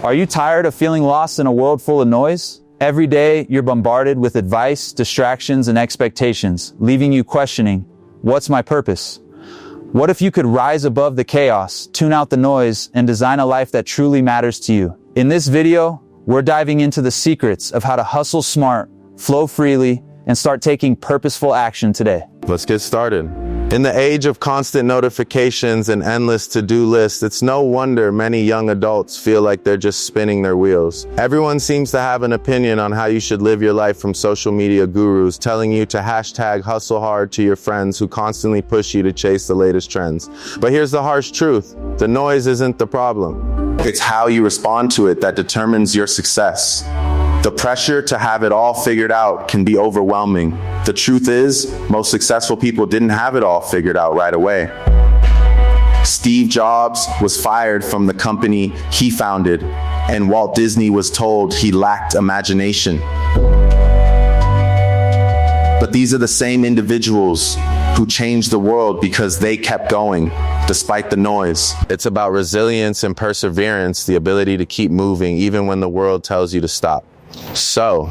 Are you tired of feeling lost in a world full of noise? Every day, you're bombarded with advice, distractions, and expectations, leaving you questioning, what's my purpose? What if you could rise above the chaos, tune out the noise, and design a life that truly matters to you? In this video, we're diving into the secrets of how to hustle smart, flow freely, and start taking purposeful action today. Let's get started. In the age of constant notifications and endless to-do lists, it's no wonder many young adults feel like they're just spinning their wheels. Everyone seems to have an opinion on how you should live your life, from social media gurus telling you to hashtag hustle hard to your friends who constantly push you to chase the latest trends. But here's the harsh truth. The noise isn't the problem. It's how you respond to it that determines your success. The pressure to have it all figured out can be overwhelming. The truth is, most successful people didn't have it all figured out right away. Steve Jobs was fired from the company he founded, and Walt Disney was told he lacked imagination. But these are the same individuals who changed the world because they kept going despite the noise. It's about resilience and perseverance, the ability to keep moving even when the world tells you to stop. So,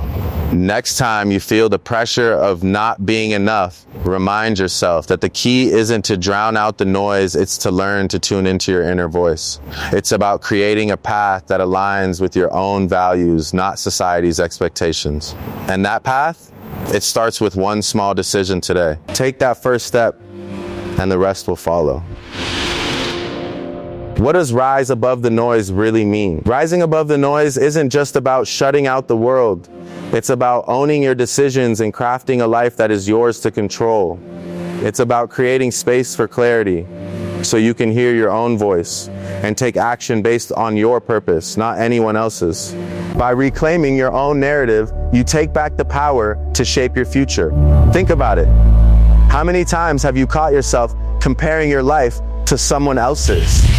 next time you feel the pressure of not being enough, remind yourself that the key isn't to drown out the noise, it's to learn to tune into your inner voice. It's about creating a path that aligns with your own values, not society's expectations. And that path, it starts with one small decision today. Take that first step, and the rest will follow. What does rise above the noise really mean? Rising above the noise isn't just about shutting out the world. It's about owning your decisions and crafting a life that is yours to control. It's about creating space for clarity so you can hear your own voice and take action based on your purpose, not anyone else's. By reclaiming your own narrative, you take back the power to shape your future. Think about it. How many times have you caught yourself comparing your life to someone else's?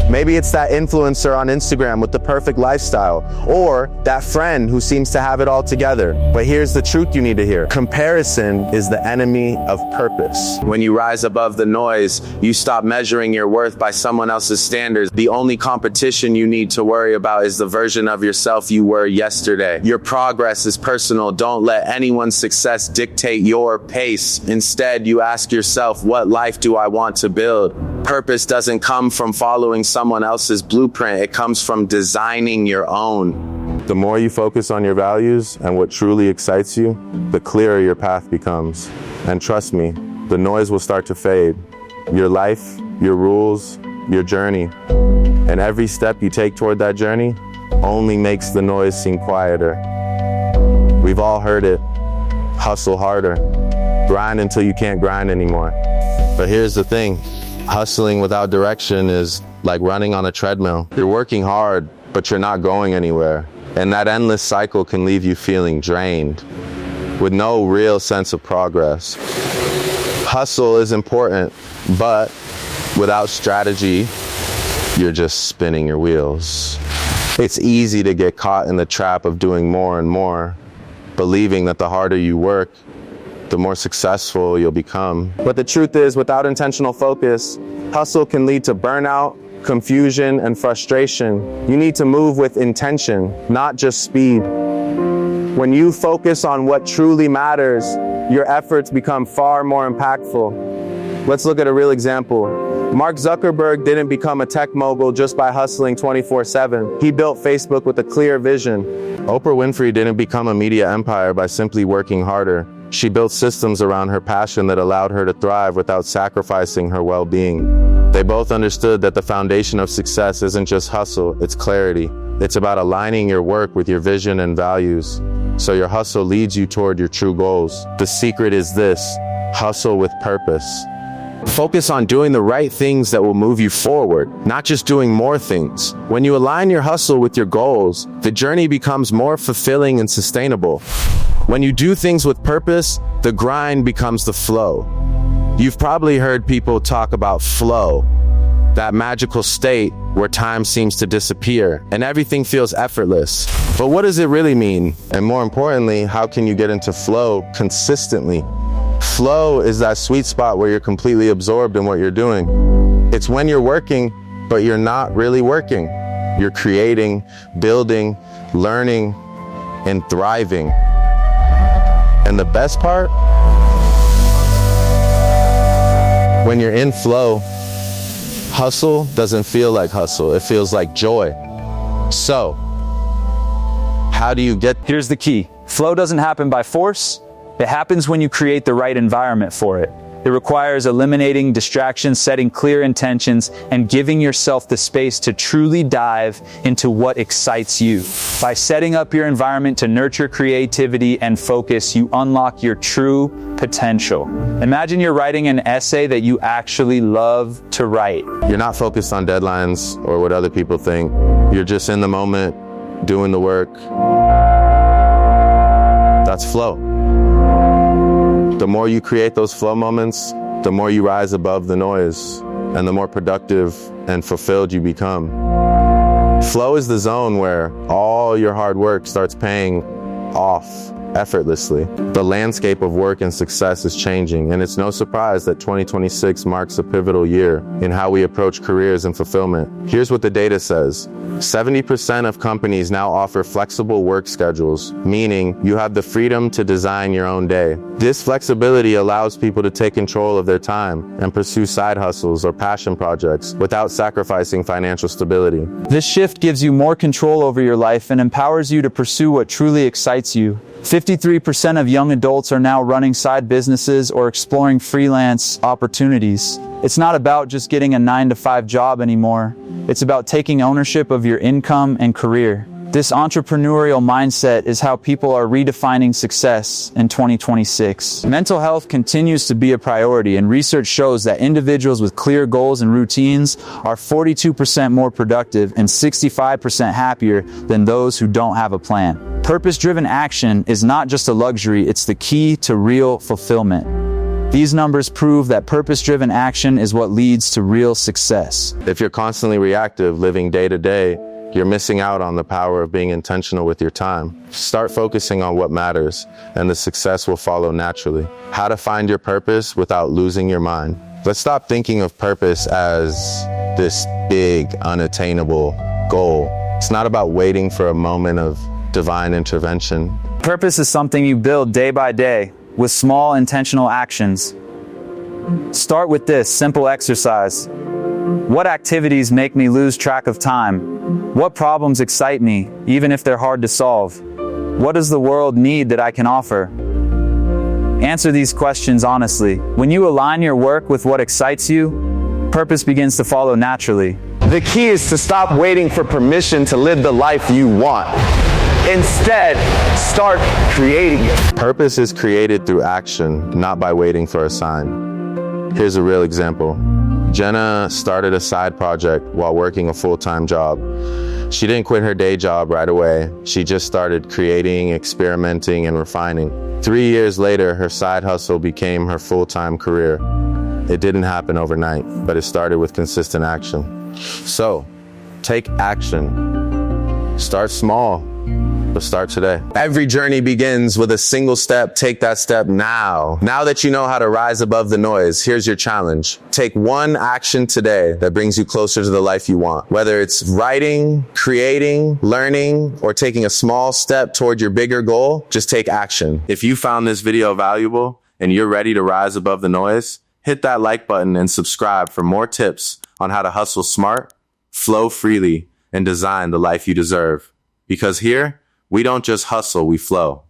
Maybe it's that influencer on Instagram with the perfect lifestyle, or that friend who seems to have it all together. But here's the truth you need to hear. Comparison is the enemy of purpose. When you rise above the noise, you stop measuring your worth by someone else's standards. The only competition you need to worry about is the version of yourself you were yesterday. Your progress is personal. Don't let anyone's success dictate your pace. Instead, you ask yourself, what life do I want to build? Purpose doesn't come from following someone else's blueprint. It comes from designing your own. The more you focus on your values and what truly excites you, the clearer your path becomes. And trust me, the noise will start to fade. Your life, your rules, your journey. And every step you take toward that journey only makes the noise seem quieter. We've all heard it. Hustle harder. Grind until you can't grind anymore. But here's the thing. Hustling without direction is like running on a treadmill. You're working hard, but you're not going anywhere. And that endless cycle can leave you feeling drained, with no real sense of progress. Hustle is important, but without strategy, you're just spinning your wheels. It's easy to get caught in the trap of doing more and more, believing that the harder you work, the more successful you'll become. But the truth is, without intentional focus, hustle can lead to burnout, confusion, and frustration. You need to move with intention, not just speed. When you focus on what truly matters, your efforts become far more impactful. Let's look at a real example. Mark Zuckerberg didn't become a tech mogul just by hustling 24/7. He built Facebook with a clear vision. Oprah Winfrey didn't become a media empire by simply working harder. She built systems around her passion that allowed her to thrive without sacrificing her well-being. They both understood that the foundation of success isn't just hustle, it's clarity. It's about aligning your work with your vision and values, so your hustle leads you toward your true goals. The secret is this: hustle with purpose. Focus on doing the right things that will move you forward, not just doing more things. When you align your hustle with your goals, the journey becomes more fulfilling and sustainable. When you do things with purpose, the grind becomes the flow. You've probably heard people talk about flow, that magical state where time seems to disappear and everything feels effortless. But what does it really mean? And more importantly, how can you get into flow consistently? Flow is that sweet spot where you're completely absorbed in what you're doing. It's when you're working, but you're not really working. You're creating, building, learning, and thriving. And the best part, when you're in flow, hustle doesn't feel like hustle. It feels like joy. So, how do you get? Here's the key. Flow doesn't happen by force. It happens when you create the right environment for it. It requires eliminating distractions, setting clear intentions, and giving yourself the space to truly dive into what excites you. By setting up your environment to nurture creativity and focus, you unlock your true potential. Imagine you're writing an essay that you actually love to write. You're not focused on deadlines or what other people think. You're just in the moment, doing the work. That's flow. The more you create those flow moments, the more you rise above the noise, and the more productive and fulfilled you become. Flow is the zone where all your hard work starts paying off effortlessly. The landscape of work and success is changing, and it's no surprise that 2026 marks a pivotal year in how we approach careers and fulfillment. Here's what the data says. 70% of companies now offer flexible work schedules, meaning you have the freedom to design your own day. This flexibility allows people to take control of their time and pursue side hustles or passion projects without sacrificing financial stability. This shift gives you more control over your life and empowers you to pursue what truly excites you. 53% of young adults are now running side businesses or exploring freelance opportunities. It's not about just getting a 9-to-5 job anymore. It's about taking ownership of your income and career. This entrepreneurial mindset is how people are redefining success in 2026. Mental health continues to be a priority, and research shows that individuals with clear goals and routines are 42% more productive and 65% happier than those who don't have a plan. Purpose-driven action is not just a luxury, it's the key to real fulfillment. These numbers prove that purpose-driven action is what leads to real success. If you're constantly reactive, living day to day, you're missing out on the power of being intentional with your time. Start focusing on what matters, and the success will follow naturally. How to find your purpose without losing your mind. Let's stop thinking of purpose as this big, unattainable goal. It's not about waiting for a moment of divine intervention. Purpose is something you build day by day with small intentional actions. Start with this simple exercise. What activities make me lose track of time? What problems excite me, even if they're hard to solve? What does the world need that I can offer? Answer these questions honestly. When you align your work with what excites you, purpose begins to follow naturally. The key is to stop waiting for permission to live the life you want. Instead, start creating it. Purpose is created through action, not by waiting for a sign. Here's a real example. Jenna started a side project while working a full-time job. She didn't quit her day job right away. She just started creating, experimenting, and refining. 3 years later, her side hustle became her full-time career. It didn't happen overnight, but it started with consistent action. So, take action. Start small, but start today. Every journey begins with a single step. Take that step now. Now that you know how to rise above the noise, here's your challenge. Take one action today that brings you closer to the life you want. Whether it's writing, creating, learning, or taking a small step toward your bigger goal, just take action. If you found this video valuable and you're ready to rise above the noise, hit that like button and subscribe for more tips on how to hustle smart, flow freely, and design the life you deserve. Because here, we don't just hustle, we flow.